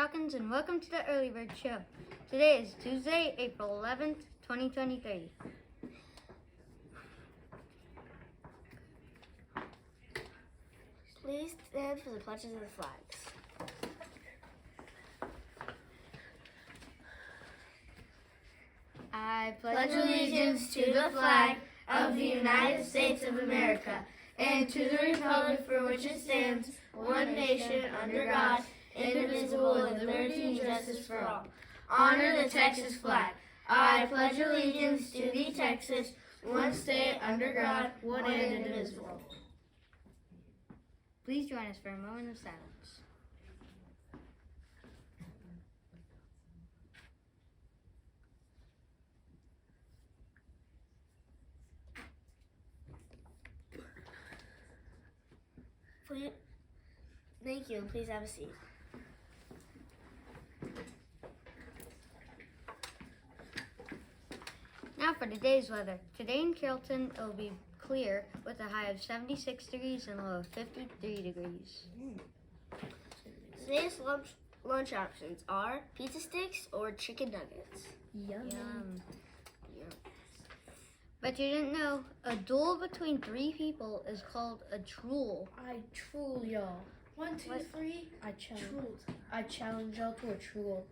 Falcons, and welcome to the Early Bird Show. Today is Tuesday, April 11th, 2023. Please stand for the pledges of the flags. I Pledge allegiance to the flag of the United States of America and to the republic for which it stands, one nation, under God, indivisible, with liberty and justice for all. Honor the Texas flag. I pledge allegiance to the Texas, one state, under God, one and indivisible. Please join us for a moment of silence. Please, thank you, and please have a seat. Now for today's weather. Today in Carrollton, it will be clear with a high of 76 degrees and a low of 53 degrees. Today's lunch options are pizza sticks or chicken nuggets. Yum. But you didn't know, a duel between three people is called a truel. I truel y'all. 1, 2, 3. I challenge y'all to a truel.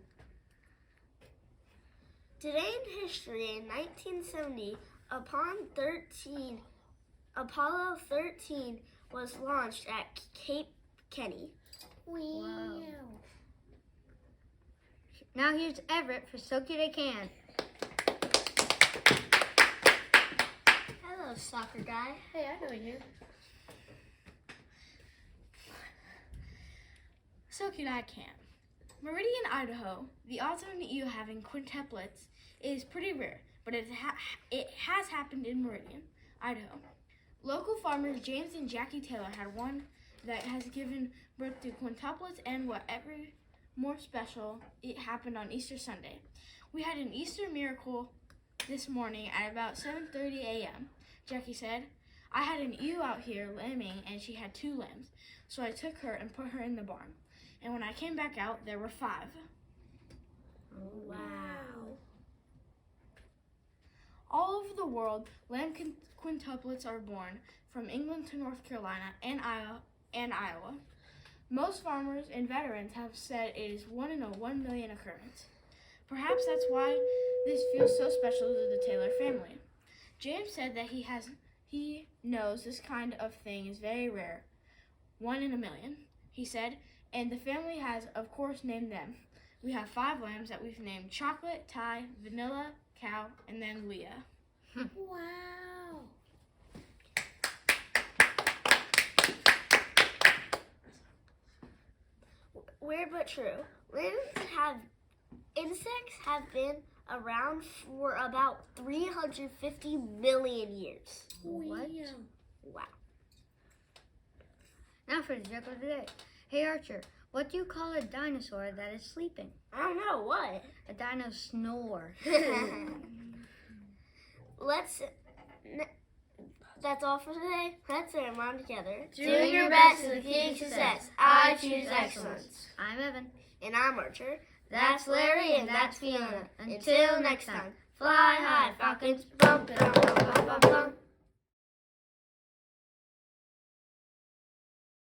Today in history, in 1970, Apollo 13 was launched at Cape Kennedy. Wow. Now here's Everett for Soak It I Can. Hello, soccer guy. Hey, I know you. So cute I can. Meridian, Idaho. The odds of you having quintuplets is pretty rare, but it has happened in Meridian, Idaho. Local farmers James and Jackie Taylor had one that has given birth to quintuplets, and whatever more special, it happened on Easter Sunday. We had an Easter miracle this morning at about 7:30 a.m. Jackie said, I had an ewe out here lambing and she had 2 lambs, so I took her and put her in the barn. And when I came back out, there were 5. Wow. All over the world, lamb quintuplets are born, from England to North Carolina and Iowa. Most farmers and veterans have said it is 1 in a 1 million occurrence. Perhaps that's why this feels so special to the Taylor family. James said that he knows this kind of thing is very rare, 1 in a million. He said, and the family has, of course, named them. We have 5 lambs that we've named Chocolate, Ty, Vanilla, Cow, and then Leah. Wow. Weird but true. Insects have been around for about 350 million years. What? Wow. Now for the joke of the day. Hey Archer, what do you call a dinosaur that is sleeping? I don't know, what? A dino snore. That's all for today. Let's say them on together. Doing your best is is the the key key to to success. I choose excellence. I'm Evan. And I'm Archer. That's Larry, and that's Fiona. Until next time, fly high, Falcons. Bump it, bump, bump, bump, bump.